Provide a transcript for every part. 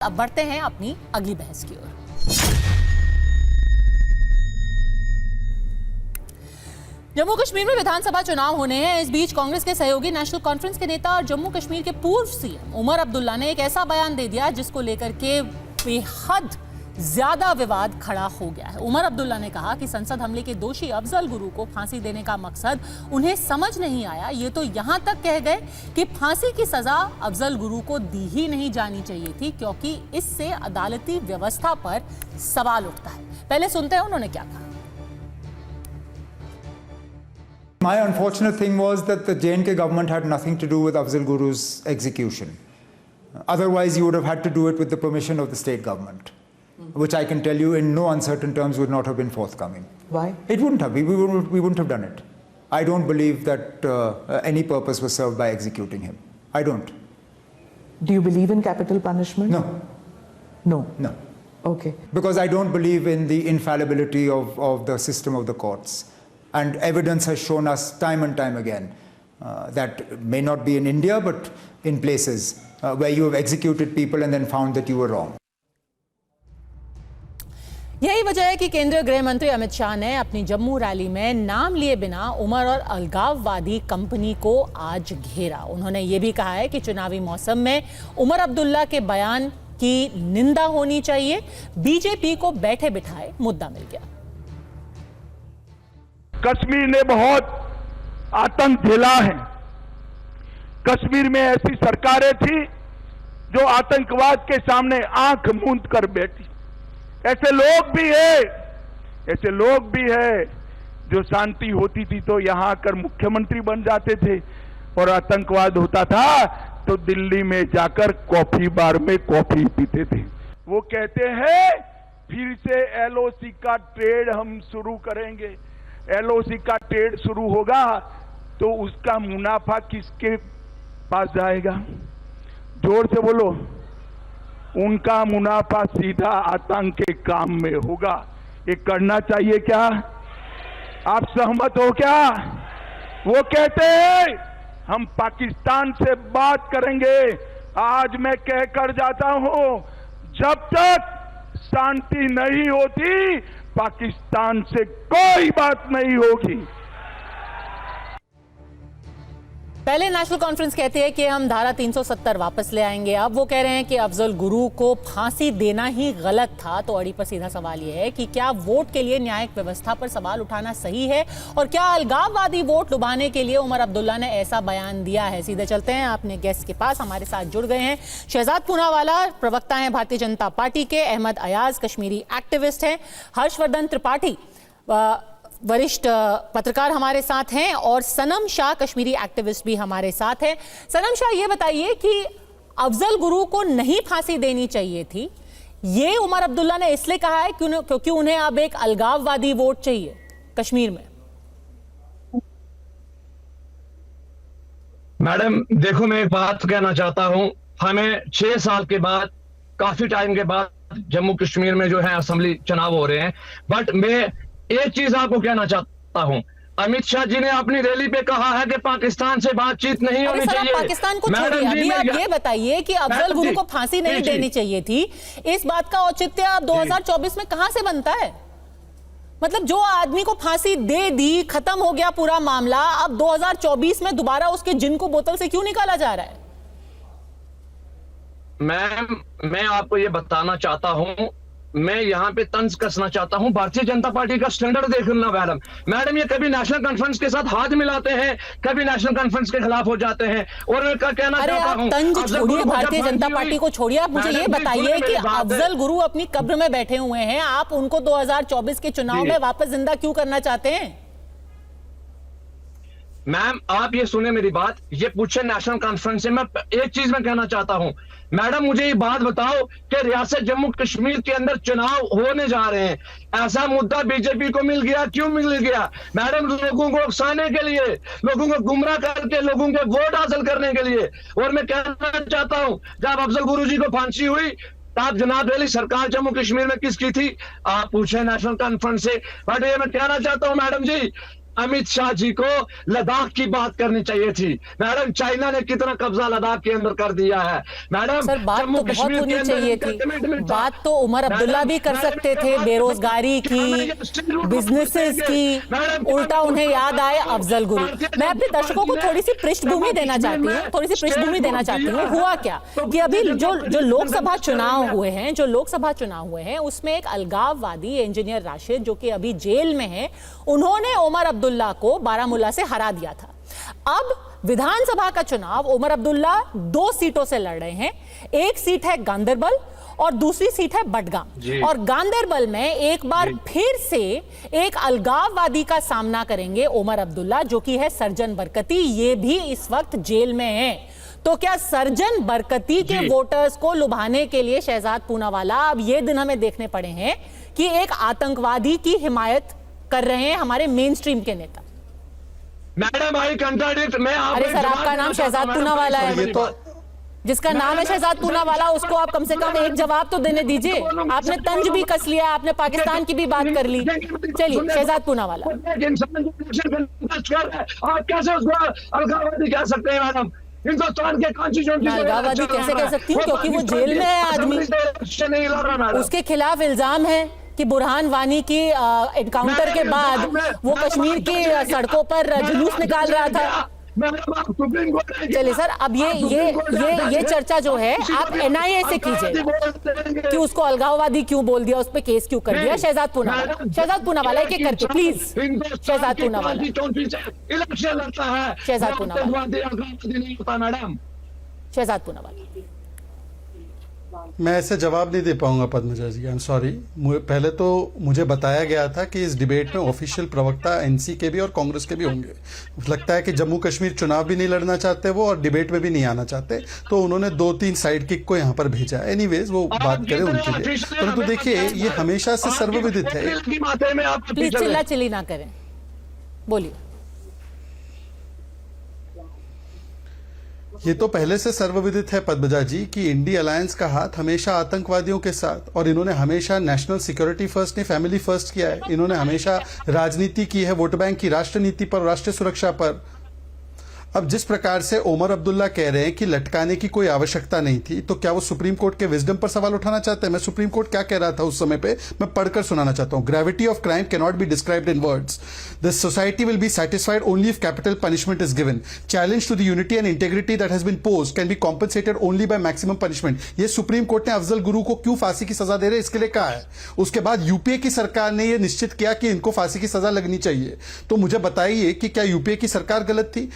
अब बढ़ते हैं अपनी अगली बहस की ओर। जम्मू कश्मीर में विधानसभा चुनाव होने हैं। इस बीच कांग्रेस के सहयोगी नेशनल कॉन्फ्रेंस के नेता और जम्मू कश्मीर के पूर्व सीएम उमर अब्दुल्ला ने एक ऐसा बयान दे दिया जिसको लेकर के बेहद ज्यादा विवाद खड़ा हो गया है। उमर अब्दुल्ला ने कहा कि संसद हमले के दोषी अफजल गुरु को फांसी देने का मकसद उन्हें समझ नहीं आया। ये तो यहां तक कह गए कि फांसी की सजा अफजल गुरु को दी ही नहीं जानी चाहिए थी, क्योंकि इससे अदालती व्यवस्था पर सवाल उठता है। पहले सुनते हैं उन्होंने क्या कहा। My unfortunate thing was that the J&K government had nothing to do with Afzal Guru's execution. Otherwise, you would have had to do it with the permission of the state government, which I can tell you in no uncertain terms would not have been forthcoming. Why? It wouldn't have. We wouldn't have done it. I don't believe that any purpose was served by executing him. I don't. Do you believe in capital punishment? No. No. No. Okay. Because I don't believe in the infallibility of the system of the courts. And evidence has shown us time and time again that may not be in India, but in places where you have executed people and then found that you were wrong. यही वजह है कि केंद्रीय गृह मंत्री अमित शाह ने अपनी Jammu rally में नाम लिए बिना उमर और अलगाववादी कंपनी को आज घेरा। उन्होंने ये भी कहा है कि चुनावी मौसम में उमर अब्दुल्ला के बयान की निंदा होनी चाहिए। बीजेपी को बैठे बिठाए मुद्दा मिल गया। कश्मीर ने बहुत आतंक झेला है। कश्मीर में ऐसी सरकारें थी जो आतंकवाद के सामने आंख मूंद कर बैठी। ऐसे लोग भी है जो शांति होती थी तो यहां आकर मुख्यमंत्री बन जाते थे, और आतंकवाद होता था तो दिल्ली में जाकर कॉफी बार में कॉफी पीते थे। वो कहते हैं फिर से एलओसी का ट्रेड हम शुरू करेंगे। एलओसी का ट्रेड शुरू होगा तो उसका मुनाफा किसके पास जाएगा? जोर से बोलो। उनका मुनाफा सीधा आतंक के काम में होगा। ये करना चाहिए क्या? आप सहमत हो क्या? वो कहते हैं हम पाकिस्तान से बात करेंगे। आज मैं कहकर जाता हूं, जब तक शांति नहीं होती पाकिस्तान से कोई बात नहीं होगी। पहले नेशनल कॉन्फ्रेंस कहती है कि हम धारा 370 वापस ले आएंगे। अब वो कह रहे हैं कि अफजल गुरु को फांसी देना ही गलत था। तो अड़ी पर सीधा सवाल यह है कि क्या वोट के लिए न्यायिक व्यवस्था पर सवाल उठाना सही है, और क्या अलगाववादी वोट लुभाने के लिए उमर अब्दुल्ला ने ऐसा बयान दिया है? सीधे चलते हैं अपने गेस्ट के पास। हमारे साथ जुड़ गए हैं शहजाद पूनावाला, प्रवक्ता हैं भारतीय जनता पार्टी के, अहमद अयाज कश्मीरी एक्टिविस्ट हैं, हर्षवर्धन त्रिपाठी वरिष्ठ पत्रकार हमारे साथ हैं, और सनम शाह कश्मीरी एक्टिविस्ट भी हमारे साथ हैं। सनम शाह, ये बताइए कि अफजल गुरु को नहीं फांसी देनी चाहिए थी, ये उमर अब्दुल्ला ने इसलिए कहा है क्योंकि उन्हें अब एक अलगाववादी वोट चाहिए कश्मीर में। मैडम देखो, मैं एक बात कहना चाहता हूं। हमें 6 साल के बाद, काफी टाइम के बाद जम्मू कश्मीर में जो है असेंबली चुनाव हो रहे हैं, बट मैं एक चीज आपको कहना चाहता हूं। अमित शाह जी ने अपनी रैली पे कहा है कि पाकिस्तान से बातचीत नहीं होनी चाहिए। पाकिस्तान को छोड़िए, अभी आप ये बताइए कि अफजल गुरु को फांसी नहीं देनी चाहिए थी। इस बात का औचित्य अब 2024 में कहां से बनता है? मतलब जो आदमी को फांसी दे दी, खत्म हो गया पूरा मामला, अब 2024 में दोबारा उसके जिन को बोतल से क्यों निकाला जा रहा है? मैम, मैं आपको ये बताना चाहता हूं, मैं यहाँ पे तंज कसना चाहता हूँ। भारतीय जनता पार्टी का स्टैंडर्ड देखना मैडम, ये कभी नेशनल कॉन्फ्रेंस के साथ हाथ मिलाते हैं, कभी नेशनल कॉन्फ्रेंस के खिलाफ हो जाते हैं। और मैं कहना चाहता हूँ, तंज छोड़िए, भारतीय जनता पार्टी को छोड़िए, आप मुझे ये बताइए कि अफजल गुरु अपनी कब्र में बैठे हुए हैं, आप उनको 2024 के चुनाव में वापस जिंदा क्यों करना चाहते हैं? मैम आप ये सुने मेरी बात, ये पूछे नेशनल कॉन्फ्रेंस से। मैं एक चीज मैं कहना चाहता हूं, मैडम मुझे ये बात बताओ कि रियासत जम्मू कश्मीर के अंदर चुनाव होने जा रहे हैं, ऐसा मुद्दा बीजेपी को मिल गया, क्यों मिल गया? मैडम लोगों को उकसाने के लिए, लोगों को गुमराह करके, लोगों के वोट हासिल करने के लिए। और मैं कहना चाहता हूं, जब अफजल गुरु जी को फांसी हुई तब जनाब रैली सरकार जम्मू कश्मीर में किसकी थी? आप पूछे नेशनल कॉन्फ्रेंस से। बट ये मैं कहना चाहता हूं मैडम जी, अमित शाह जी को लद्दाख की बात करनी चाहिए थी। मैडम चाइना ने कितना कब्जा लद्दाख के अंदर कर दिया है। मैडम सर बात तो बहुत होनी चाहिए थी, बात तो उमर अब्दुल्ला भी कर सकते थे, बेरोजगारी की, बिजनेसेस की, उल्टा उन्हें याद आए अफजल गुरु। मैं अपने दर्शकों को थोड़ी सी पृष्ठभूमि देना चाहती हूँ, थोड़ी सी पृष्ठभूमि देना चाहती हूँ। हुआ क्या कि अभी जो लोकसभा चुनाव हुए हैं, जो लोकसभा चुनाव हुए हैं, उसमें एक अलगाववादी इंजीनियर राशिद जो कि अभी जेल में है, उन्होंने उमर अब्दुल्ला को बारामूला से हरा दिया था। अब विधानसभा का चुनाव उमर अब्दुल्ला 2 सीटों से लड़ रहे हैं। एक सीट है गांदरबल और दूसरी सीट है बडगाम। और गांदरबल में एक बार फिर से एक अलगाववादी का सामना करेंगे उमर अब्दुल्ला, जो कि है सर्जन बरकती। ये भी इस वक्त जेल में है। तो क्या सर्जन बरकती के वोटर्स को लुभाने के लिए शहजाद पूनावाला अब ये दिन हमें देखने पड़े हैं कि एक आतंकवादी की हिमायत कर रहे हैं हमारे मेन स्ट्रीम के नेता? मैडम आई कंट्राडिक्ट। मैं अरे सर, आपका नाम शहजाद पूनावाला है, ये तो जिसका नाम है शहजाद पूनावाला, उसको आप कम से कम एक जवाब तो देने दीजिए। आपने तंज भी कस लिया, आपने पाकिस्तान की भी बात कर ली। चलिए, शहजाद पूनावाला। आप कैसे उसको अलगाववादी कह सकते हैं मैडम? हिंदुस्तान के कॉन्स्टिट्यूशन अलगाववादी कैसे कह सकती हूँ? क्योंकि वो जेल में है आदमी। उसके खिलाफ इल्जाम है कि बुरहान वानी की एनकाउंटर के बाद वो कश्मीर की सड़कों पर जुलूस निकाल रहा था। चलिए सर, अब ये चर्चा जो है आप एनआईए से कीजिए कि उसको अलगाववादी क्यों बोल दिया, उस पर केस क्यों कर दिया। शहजाद पूनावाला एक एक करके प्लीज। शहजाद पूनावाला, इलेक्शन लड़ता है, शहजाद पूनावाला, मैडम। शहजाद पूनावाला। मैं ऐसे जवाब नहीं दे पाऊंगा पद्मजा जी, आई एम सॉरी। पहले तो मुझे बताया गया था कि इस डिबेट में ऑफिशियल प्रवक्ता एनसी के भी और कांग्रेस के भी होंगे। लगता है कि जम्मू कश्मीर चुनाव भी नहीं लड़ना चाहते वो, और डिबेट में भी नहीं आना चाहते, तो उन्होंने 2-3 साइड किक को यहाँ पर भेजा। एनीवेज वो बात करें उनके लिए। परंतु देखिए, ये हमेशा से सर्वविदित है। प्लीज चिल्ला चिल्ली ना करें, बोलिए। ये तो पहले से सर्वविदित है पद्मजा जी कि इंडी अलायंस का हाथ हमेशा आतंकवादियों के साथ, और इन्होंने हमेशा नेशनल सिक्योरिटी फर्स्ट नहीं फैमिली फर्स्ट किया है। इन्होंने हमेशा राजनीति की है वोट बैंक की, राष्ट्र नीति पर, राष्ट्रीय सुरक्षा पर। अब जिस प्रकार से उमर अब्दुल्ला कह रहे हैं कि लटकाने की कोई आवश्यकता नहीं थी, तो क्या वो सुप्रीम कोर्ट के विजडम पर सवाल उठाना चाहते हैं? मैं सुप्रीम कोर्ट क्या कह रहा था उस समय पे मैं पढ़कर सुनाना चाहता हूं। Gravity of crime can not be described in words. The society will be satisfied only if capital punishment is given. Challenge to the unity and integrity that has been posed can be compensated only by maximum punishment. ये supreme court ने अफजल गुरु को क्यों फांसी की सजा दे रहे इसके लिए कहा है। उसके बाद यूपीए की सरकार ने यह निश्चित किया कि इनको फांसी की सजा लगनी चाहिए। तो मुझे बताइए कि क्या यूपीए की सरकार गलत थी?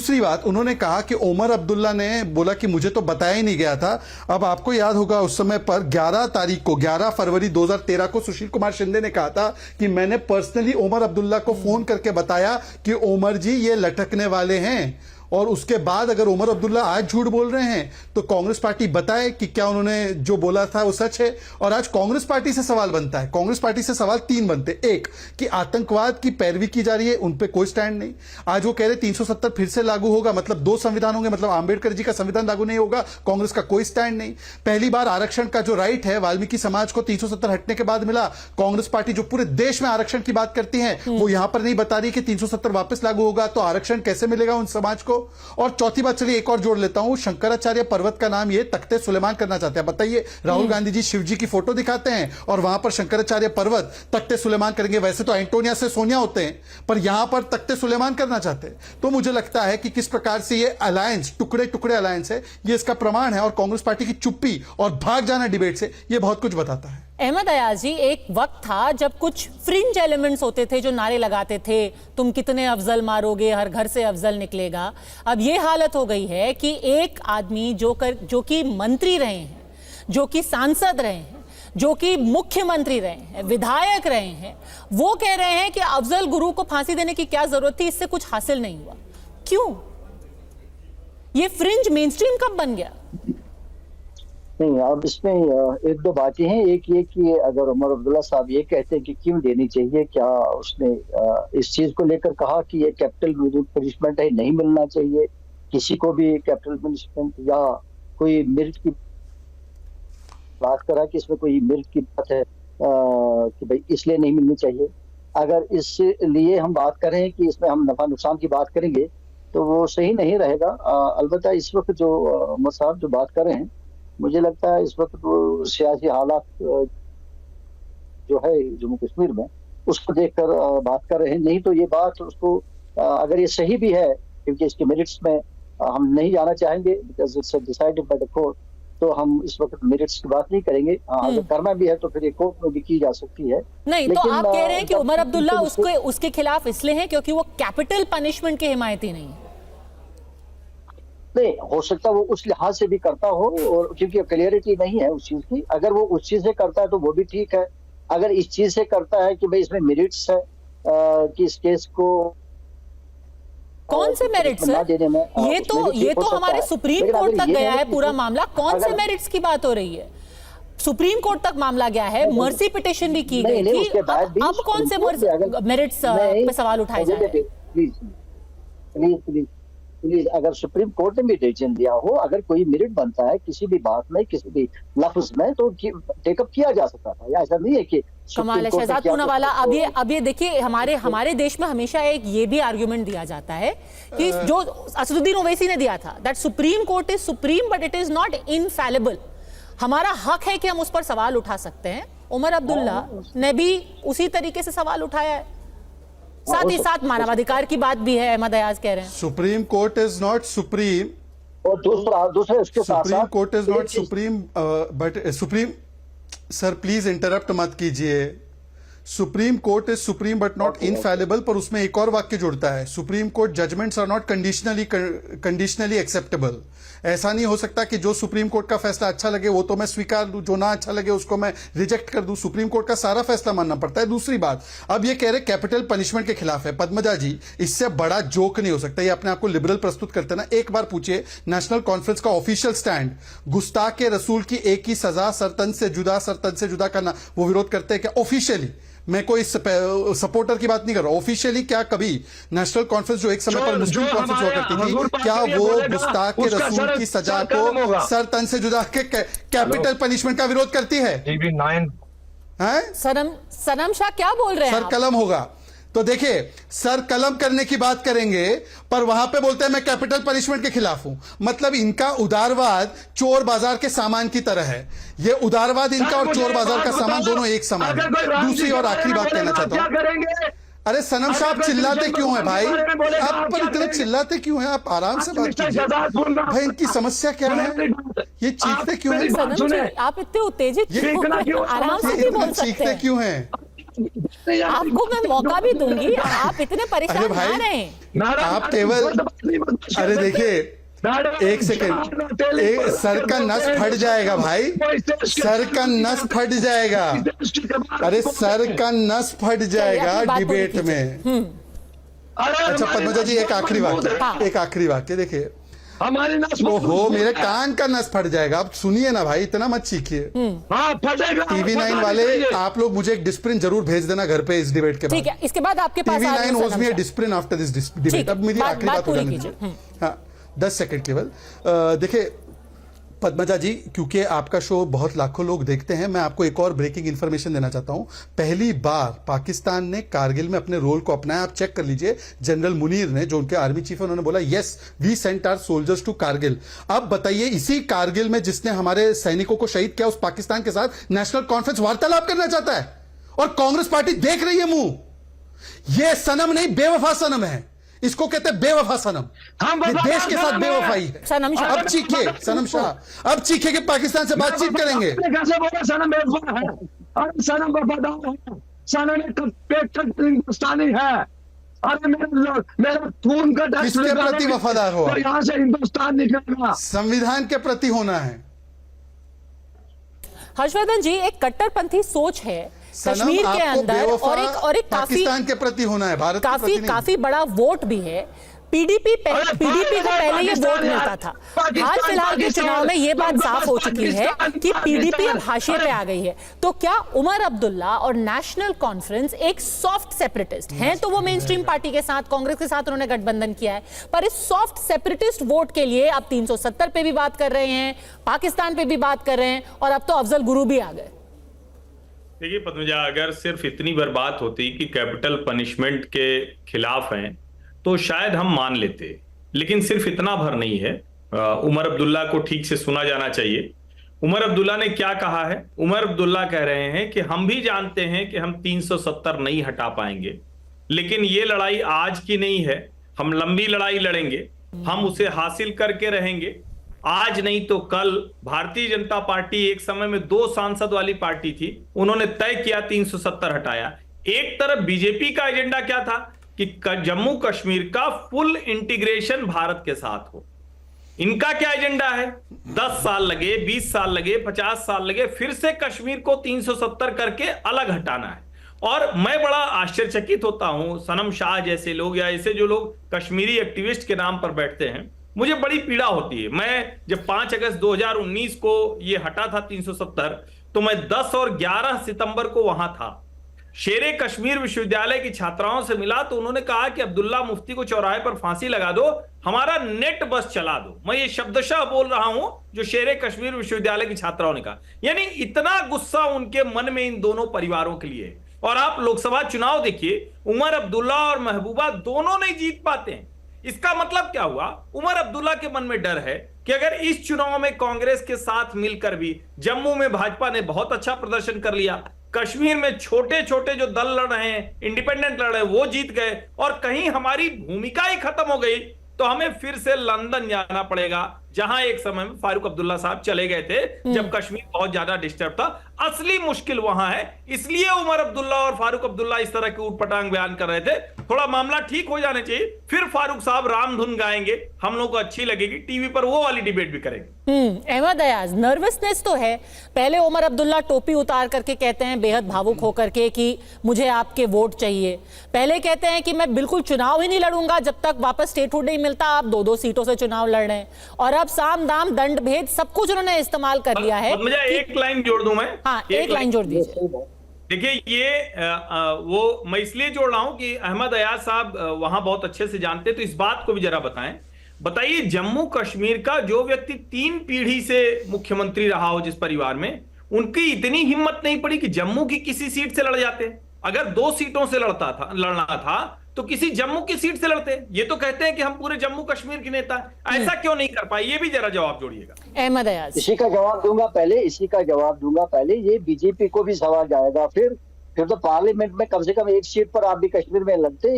दूसरी बात, उन्होंने कहा कि उमर अब्दुल्ला ने बोला कि मुझे तो बताया ही नहीं गया था। अब आपको याद होगा उस समय पर 11 फरवरी 2013 को सुशील कुमार शिंदे ने कहा था कि मैंने पर्सनली उमर अब्दुल्ला को फोन करके बताया कि उमर जी ये लटकने वाले हैं। और उसके बाद अगर उमर अब्दुल्ला आज झूठ बोल रहे हैं तो कांग्रेस पार्टी बताए कि क्या उन्होंने जो बोला था वो सच है। और आज कांग्रेस पार्टी से सवाल बनता है, कांग्रेस पार्टी से सवाल 3 बनते। एक कि आतंकवाद की पैरवी की जा रही है, उन पे कोई स्टैंड नहीं। आज वो कह रहे 370 फिर से लागू होगा, मतलब 2 संविधान होंगे, मतलब आंबेडकर जी का संविधान लागू नहीं होगा। कांग्रेस का कोई स्टैंड नहीं। पहली बार आरक्षण का जो राइट है वाल्मीकि समाज को 370 हटने के बाद मिला। कांग्रेस पार्टी जो पूरे देश में आरक्षण की बात करती है वो यहां पर नहीं बता रही कि 370 वापस लागू होगा, तो आरक्षण कैसे मिलेगा उन समाज को। और चौथी बात, चलिए एक और जोड़ लेता हूं, शंकराचार्य पर्वत का नाम ये तख्ते सुलेमान करना चाहते हैं। बताइए, राहुल गांधी जी शिव जी की फोटो दिखाते हैं और वहां पर शंकराचार्य पर्वत तख्ते सुलेमान करेंगे। वैसे तो एंटोनिया से सोनिया होते हैं, पर यहां पर तख्ते सुलेमान करना चाहते हैं। तो मुझे लगता है कि किस प्रकार से ये अलायंस, टुकड़े टुकड़े अलायंस है, ये इसका प्रमाण है। और कांग्रेस पार्टी की चुप्पी और भाग जाना डिबेट से ये बहुत कुछ बताता है। अहमद अयाज जी, एक वक्त था जब कुछ फ्रिंज एलिमेंट्स होते थे जो नारे लगाते थे, तुम कितने अफजल मारोगे, हर घर से अफजल निकलेगा। अब ये हालत हो गई है कि एक आदमी जो कि मंत्री रहे हैं, जो कि सांसद रहे हैं, जो कि मुख्यमंत्री रहे हैं, विधायक रहे हैं, वो कह रहे हैं कि अफजल गुरु को फांसी देने की क्या जरूरत थी, इससे कुछ हासिल नहीं हुआ। क्यों? ये फ्रिंज मेनस्ट्रीम कब बन गया? नहीं, अब इसमें 1-2 बातें हैं। एक ये कि अगर उमर अब्दुल्ला साहब ये कहते हैं कि क्यों देनी चाहिए, क्या उसने इस चीज को लेकर कहा कि ये कैपिटल पनिशमेंट है, नहीं मिलना चाहिए किसी को भी कैपिटल पनिशमेंट, या कोई मेरिट की बात करा कि इसमें कोई मेरिट की बात है कि भाई इसलिए नहीं मिलनी चाहिए? अगर इसलिए हम बात करें कि इसमें हम नफा नुकसान की बात करेंगे तो वो सही नहीं रहेगा। अलबत्ता इस वक्त जो उमर साहब जो बात कर रहे हैं, मुझे लगता है इस वक्त वो सियासी हालात जो है जम्मू कश्मीर में उसको देखकर बात कर रहे हैं। नहीं तो ये बात उसको अगर ये सही भी है, क्योंकि इसके मेरिट्स में हम नहीं जाना चाहेंगे because it's decided by the court, तो हम इस वक्त मेरिट्स की बात नहीं करेंगे। अगर करना भी है तो फिर ये कोर्ट में भी की जा सकती है। नहीं तो आप कह रहे हैं कि उमर अब्दुल्ला उसके खिलाफ इसलिए हैं क्योंकि वो कैपिटल पनिशमेंट के हिमायती नहीं है। नहीं, हो सकता वो उस लिहाज से भी करता हो, और क्योंकि क्लियरिटी नहीं है उस चीज की। अगर वो उस चीज से करता है तो वो भी ठीक है। अगर इस चीज से करता है कि भाई इसमें मेरिट्स है कि इस केस को कौन से मेरिट्स है? ये तो हमारे सुप्रीम कोर्ट तक गया है पूरा मामला। कौन से मेरिट्स की बात हो रही है? सुप्रीम कोर्ट तक मामला गया है, मर्सी पिटिशन भी की गई थी। अब कौन से मेरिट्स पे सवाल उठाए जा रहे हैं? प्लीज, अगर सुप्रीम कोर्ट ने भी डिसीजन दिया हो, अगर कोई मेरिट बनता है किसी भी बात में, किसी भी लफ्ज में, तो टेकअप किया जा सकता था। या ऐसा नहीं है कि कमाल है शहजाद पूनावाला। अब ये देखिए, हमारे देश में हमेशा एक ये भी आर्गुमेंट दिया जाता है कि जो असदुद्दीन ओवैसी ने दिया था, that supreme court is supreme but it is not infallible. हमारा हक है कि हम उस पर सवाल उठा सकते हैं। उमर अब्दुल्ला ने भी उसी तरीके से सवाल उठाया है। साथ ही साथ मानवाधिकार की बात भी है, अहमद अयाज कह रहे हैं supreme court is not supreme, और दूसरे उसके साथ supreme court is not supreme but supreme. Sir please interrupt मत कीजिए। Supreme court is supreme but not infallible, पर उसमें एक और वाक्य जुड़ता है, supreme court judgments are not conditionally acceptable. ऐसा नहीं हो सकता कि जो सुप्रीम कोर्ट का फैसला अच्छा लगे वो तो मैं स्वीकार लूं, जो ना अच्छा लगे उसको मैं रिजेक्ट कर दूं। सुप्रीम कोर्ट का सारा फैसला मानना पड़ता है। दूसरी बात, अब ये कह रहे कैपिटल पनिशमेंट के खिलाफ है। पद्मजा जी, इससे बड़ा जोक नहीं हो सकता। ये अपने आप को लिबरल प्रस्तुत करते ना। एक बार पूछिए नेशनल कॉन्फ्रेंस का ऑफिशियल स्टैंड, गुस्ताख के रसूल की एक ही सजा, सरतन से जुदा करना, वो विरोध करते हैं क्या ऑफिशियली? मैं कोई सपोर्टर की बात नहीं कर रहा। ऑफिशियली क्या कभी नेशनल कॉन्फ्रेंस जो एक समय पर मुस्लिम कॉन्फ्रेंस हुआ करती थी, क्या वो गुस्ताख के रसूल की सजा को सर तन से जुदा के कैपिटल पनिशमेंट का विरोध करती है? सनम शाह क्या बोल रहे हैं? सर कलम होगा तो देखिए, सर कलम करने की बात करेंगे पर वहां पे बोलते हैं मैं कैपिटल पनिशमेंट के खिलाफ हूं। मतलब इनका उदारवाद चोर बाजार के सामान की तरह है। ये उदारवाद इनका और चोर बाजार का सामान दोनों एक समान है। दूसरी और आखिरी बात कहना चाहता हूं, अरे सनम शाह आप चिल्लाते क्यों हैं भाई? आप पर इतने चिल्लाते क्यों हैं? आप आराम से बात कीजिए भाई। इनकी समस्या क्या है? ये चीखते क्यों हैं? आप इतने उत्तेजित आराम से भी बोल सकते चीखते क्यों हैं? आपको मैं मौका भी दूंगी, आप इतने परेशान ना रहें। आप केवल, अरे देखिए एक सेकेंड, सर का नस फट जाएगा भाई, सर का नस फट जाएगा। अरे सर का नस फट जाएगा डिबेट में। अच्छा पद्मजा जी, एक आखिरी वाक्य देखिए। हमारी नस ओहो, मेरे कान का नस फट जाएगा। आप सुनिए ना भाई, इतना मत चीखिए। फटेगा। TV9 वाले आप लोग मुझे एक डिस्प्रिन जरूर भेज देना घर पे इस डिबेट के बाद। ठीक है, इसके बाद आपके पास TV9 owes me a Disprin after this debate. अब मेरी आखिरी बात हो जाने दीजिए। हाँ 10 सेकंड केवल। देखिए पद्मजा जी, क्योंकि आपका शो बहुत लाखों लोग देखते हैं, मैं आपको एक और ब्रेकिंग इंफॉर्मेशन देना चाहता हूं। पहली बार पाकिस्तान ने कारगिल में अपने रोल को अपनाया। आप चेक कर लीजिए, जनरल मुनीर ने, जो उनके आर्मी चीफ है, उन्होंने बोला yes we sent our soldiers to Kargil. अब बताइए, इसी कारगिल में जिसने हमारे सैनिकों को शहीद किया, उस पाकिस्तान के साथ नेशनल कॉन्फ्रेंस वार्तालाप करना चाहता है और कांग्रेस पार्टी देख रही है मुंह। यह सनम नहीं, बेवफा सनम है। इसको कहते हैं बेवफा सनम। ये देश के साथ बेवफाई है। अब चीखे सनम शाह, अब चीखे कि पाकिस्तान से बातचीत करेंगे। कैसे बोला सनम बेवफा है? अरे सनम वफादार है, सनम हिंदुस्तानी है। अरे मेरा खून का टेस्ट किसके प्रति वफादार हो? तो यहाँ से हिंदुस्तान निकलेगा। संविधान के प्रति होना है। हर्षवर्धन जी, एक कट्टरपंथी सोच है कश्मीर के अंदर और एक पाकिस्तान के प्रति होना है, भारत के प्रति नहीं। काफी बड़ा वोट भी है। पीडीपी को पहले ये वोट मिलता था। हाल फिलहाल के चुनाव में ये बात साफ हो चुकी है कि पीडीपी अब हाशिए पे आ गई है। तो क्या उमर अब्दुल्ला और नेशनल कॉन्फ्रेंस एक सॉफ्ट सेपरेटिस्ट हैं? तो वो मेन स्ट्रीम पार्टी के साथ, कांग्रेस के साथ उन्होंने गठबंधन किया है, पर इस सॉफ्ट सेपरेटिस्ट वोट के लिए अब 370 पे भी बात कर रहे हैं, पाकिस्तान पे भी बात कर रहे हैं, और अब तो अफजल गुरु भी आ गए। देखिए पद्मजा, अगर सिर्फ इतनी भर बात होती कि कैपिटल पनिशमेंट के खिलाफ हैं तो शायद हम मान लेते, लेकिन सिर्फ इतना भर नहीं है। उमर अब्दुल्ला को ठीक से सुना जाना चाहिए। उमर अब्दुल्ला ने क्या कहा है? उमर अब्दुल्ला कह रहे हैं कि हम भी जानते हैं कि हम 370 नहीं हटा पाएंगे, लेकिन ये लड़ाई आज की नहीं है, हम लंबी लड़ाई लड़ेंगे, हम उसे हासिल करके रहेंगे। आज नहीं तो कल भारतीय जनता पार्टी एक समय में 2 सांसद वाली पार्टी थी, उन्होंने तय किया 370 हटाया। एक तरफ बीजेपी का एजेंडा क्या था कि जम्मू कश्मीर का फुल इंटीग्रेशन भारत के साथ हो। इनका क्या एजेंडा है? 10 साल लगे, 20 साल लगे, 50 साल लगे, फिर से कश्मीर को 370 करके अलग हटाना है। और मैं बड़ा आश्चर्यचकित होता हूं, सनम शाह जैसे लोग या ऐसे जो लोग कश्मीरी एक्टिविस्ट के नाम पर बैठते हैं, मुझे बड़ी पीड़ा होती है। मैं जब 5 अगस्त 2019 को ये हटा था 370, तो मैं 10 और 11 सितंबर को वहां था। शेरे कश्मीर विश्वविद्यालय की छात्राओं से मिला तो उन्होंने कहा कि अब्दुल्ला मुफ्ती को चौराहे पर फांसी लगा दो, हमारा नेट बस चला दो। मैं ये शब्दशः बोल रहा हूं जो शेरे कश्मीर विश्वविद्यालय की छात्राओं ने कहा। यानी इतना गुस्सा उनके मन में इन दोनों परिवारों के लिए। और आप लोकसभा चुनाव देखिए, उमर अब्दुल्ला और महबूबा दोनों नहीं जीत पाते हैं। इसका मतलब क्या हुआ? उमर अब्दुल्ला के मन में डर है कि अगर इस चुनाव में कांग्रेस के साथ मिलकर भी, जम्मू में भाजपा ने बहुत अच्छा प्रदर्शन कर लिया, कश्मीर में छोटे छोटे जो दल लड़ रहे हैं, इंडिपेंडेंट लड़ रहे हैं, वो जीत गए और कहीं हमारी भूमिका ही खत्म हो गई, तो हमें फिर से लंदन जाना पड़ेगा, जहां एक समय में फारूक अब्दुल्ला साहब चले गए थे जब कश्मीर बहुत ज्यादा डिस्टर्ब था। असली मुश्किल वहां है, इसलिए उमर अब्दुल्ला और फारूक अब्दुल्ला इस तरह के ऊटपटांग बयान कर रहे थे। थोड़ा मामला ठीक हो जाने चाहिए, फिर फारूक साहब रामधुन गाएंगे, हम लोग को अच्छी लगेगी, टीवी पर वो वाली डिबेट भी करेंगे। अहमद अयाज, नर्वसनेस तो है। पहले उमर अब्दुल्ला टोपी उतार करके कहते हैं बेहद भावुक होकर के कि मुझे आपके वोट चाहिए। पहले कहते हैं कि मैं बिल्कुल चुनाव ही नहीं लड़ूंगा जब तक वापस स्टेटहुड नहीं मिलता। आप 2-2 सीटों से चुनाव लड़ रहे हैं और अब साम दाम दंड भेद सब कुछ उन्होंने इस्तेमाल कर लिया है। मुझे एक लाइन जोड़ दूं मैं। हाँ, एक लाइन जोड़ दीजिए। देखिए ये वो मैं इसलिए जोड़ रहा हूं कि अहमद अयाज साहब वहां बहुत अच्छे से जानते, तो इस बात को भी जरा बताइए, जम्मू कश्मीर का जो व्यक्ति 3 पीढ़ी से मुख्यमंत्री रहा हो जिस परिवार में, उनकी इतनी हिम्मत नहीं पड़ी कि जम्मू की किसी सीट से लड़ जाते। अगर 2 सीटों से लड़ना था तो किसी जम्मू की सीट से लड़ते। ये तो कहते हैं कि हम पूरे जम्मू कश्मीर के नेता, ऐसा क्यों नहीं कर पाए? ये भी जरा जवाब जोड़िएगा। अहमद अयाज, इसी का जवाब दूंगा पहले। ये बीजेपी को भी सवाल जाएगा। फिर तो पार्लियामेंट में कम से कम एक सीट पर आप भी कश्मीर में लड़ते,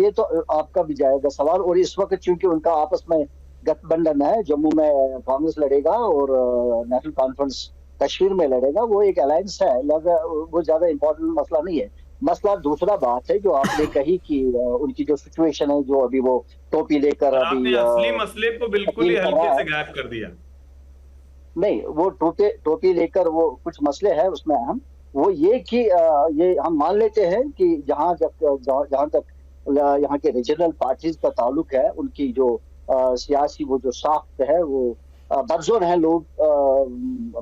ये तो आपका भी जाएगा सवाल। और इस वक्त चूंकि उनका आपस में गठबंधन है, जम्मू में कांग्रेस लड़ेगा और नेशनल कॉन्फ्रेंस कश्मीर में लड़ेगा, वो एक अलायंस है, वो ज्यादा इंपॉर्टेंट मसला नहीं है। मसला दूसरा बात है जो आपने कही कि उनकी जो सिचुएशन है, जो अभी वो टोपी लेकर आपने असली मसले को बिल्कुल ही हल्के से गायब कर दिया। नहीं, वो टोपी लेकर वो कुछ मसले हैं उसमें अहम, वो ये कि ये हम मान लेते हैं कि जहां तक यहाँ के रीजनल पार्टीज का ताल्लुक है, उनकी जो सियासी वो जो साख्त है, वो बर्जन है लोग,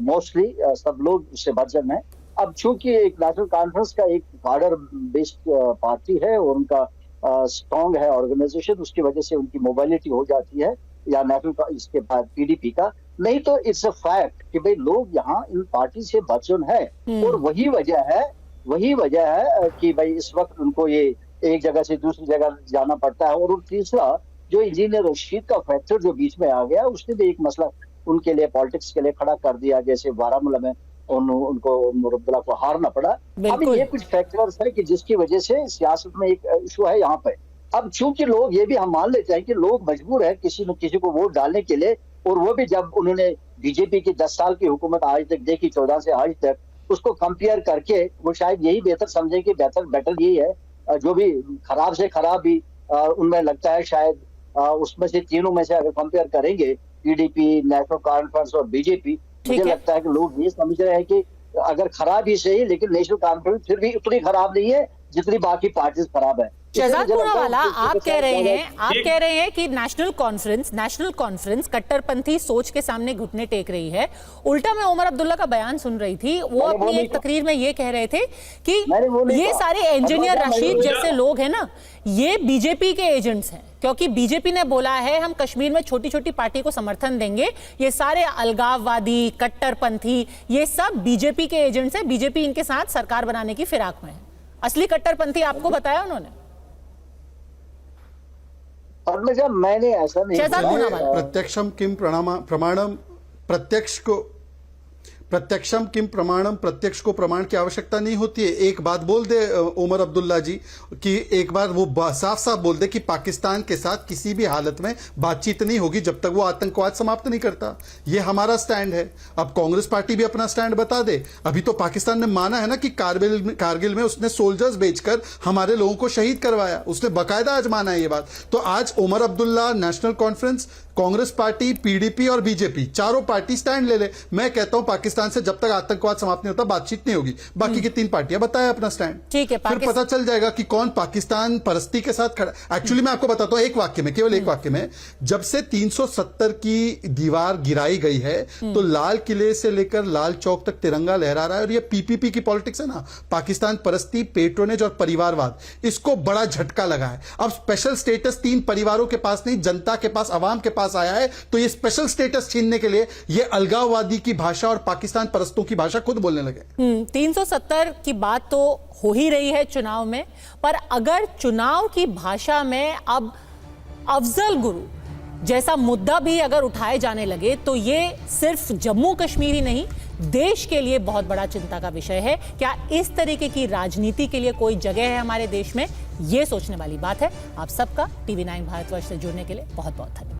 मोस्टली सब लोग उससे बर्जन है। अब चूंकि एक नेशनल कॉन्फ्रेंस का एक कार्डर बेस्ड पार्टी है और उनका स्ट्रॉन्ग है ऑर्गेनाइजेशन, उसकी वजह से उनकी मोबिलिटी हो जाती है, या नेशनल इसके बाद पीडीपी का। नहीं तो इट्स अ फैक्ट कि भाई लोग यहाँ इन पार्टी से बर्जन है, और वही वजह है कि भाई इस वक्त उनको ये एक जगह से दूसरी जगह जाना पड़ता है। और तीसरा जो इंजीनियर रशीद का फैक्टर जो बीच में आ गया, उसने भी एक मसला उनके लिए पॉलिटिक्स के लिए खड़ा कर दिया, जैसे बारामूला में उनको उमर अब्दुल्ला को हारना पड़ा। अब ये कुछ फैक्टर्स है कि जिसकी वजह से सियासत में एक इशू है यहाँ पे। अब चूंकि लोग ये भी हम मान लेते हैं कि लोग मजबूर है किसी न किसी को वोट डालने के लिए, और वो भी जब उन्होंने बीजेपी की 10 साल की हुकूमत आज तक देखी, 14 से आज तक, उसको कंपेयर करके वो शायद यही बेहतर समझे कि बेटर यही है। जो भी खराब से खराब भी उनमें लगता है, शायद उसमें से तीनों में से अगर कंपेयर करेंगे, पीडीपी, नेशनल कॉन्फ्रेंस और बीजेपी, मुझे लगता है कि लोग ये समझ रहे हैं कि अगर खराब ही सही, लेकिन नेशनल कॉन्फ्रेंस फिर भी उतनी खराब नहीं है जितनी बाकी पार्टीज खराब है। शहजाद इसलिए मुझे लगता है पूनावाला, कि आप इसके कह रहे साथ हैं, आप कह रहे हैं कि नेशनल कॉन्फ्रेंस कट्टरपंथी सोच के सामने घुटने टेक रही है। उल्टा मैं उमर अब्दुल्ला का बयान सुन रही थी, वो अपनी एक तकरीर में ये कह रहे थे कि ये सारे इंजीनियर रशीद जैसे लोग हैं ना, ये बीजेपी के एजेंट्स हैं, क्योंकि बीजेपी ने बोला है हम कश्मीर में छोटी छोटी पार्टी को समर्थन देंगे। ये सारे अलगाववादी, कट्टरपंथी, ये सब बीजेपी के एजेंट्स हैं, बीजेपी इनके साथ सरकार बनाने की फिराक में है। असली कट्टरपंथी आपको बताया उन्होंने? पद्मजा, मैंने ऐसा नहीं शहजाद कहा। पूनावाला। प्रत्यक्षम किम प्रमाणम, प्रत्यक्षम किम प्रमाणम, प्रत्यक्ष को प्रमाण की आवश्यकता नहीं होती है। एक बात बोल दे उमर अब्दुल्ला जी कि एक बार वो साफ साफ बोल दे कि पाकिस्तान के साथ किसी भी हालत में बातचीत नहीं होगी जब तक वो आतंकवाद समाप्त नहीं करता। ये हमारा स्टैंड है। अब कांग्रेस पार्टी भी अपना स्टैंड बता दे। अभी तो पाकिस्तान ने माना है ना कि कारगिल में उसने सोल्जर्स भेजकर हमारे लोगों को शहीद करवाया, उसने बकायदा आज माना है ये बात। तो आज उमर अब्दुल्ला, नेशनल कॉन्फ्रेंस, कांग्रेस पार्टी, पीडीपी और बीजेपी, चारों पार्टी स्टैंड ले ले। मैं कहता हूं पाकिस्तान से जब तक आतंकवाद समाप्त नहीं होता बातचीत नहीं होगी। बाकी की तीन पार्टियां बताएं अपना स्टैंड, ठीक है। फिर पता चल जाएगा कि कौन पाकिस्तान परस्ती के साथ खड़ा। एक्चुअली मैं आपको बताता हूं एक वाक्य में, केवल एक वाक्य में, जब से 370 की दीवार गिराई गई है तो लाल किले से लेकर लाल चौक तक तिरंगा लहरा रहा है। और ये पीपीपी की पॉलिटिक्स है ना, पाकिस्तान परस्ती, पेट्रोनेज और परिवारवाद, इसको बड़ा झटका लगा है। अब स्पेशल स्टेटस 3 परिवारों के पास नहीं, जनता के पास, अवाम के पास आया है। तो ये स्पेशल स्टेटस छीनने के लिए ये अलगाववादी की भाषा और पाकिस्तान परस्तों की भाषा खुद बोलने लगे। 370 की बात तो हो ही रही है चुनाव में, पर अगर चुनाव की भाषा में अब अफजल गुरु जैसा मुद्दा भी अगर उठाए जाने लगे तो ये सिर्फ जम्मू कश्मीर ही नहीं, देश के लिए बहुत बड़ा चिंता का विषय है। क्या इस तरीके की राजनीति के लिए कोई जगह है हमारे देश में? ये सोचने वाली बात है। आप सबका TV9 भारतवर्ष से जुड़ने के लिए बहुत बहुत धन्यवाद।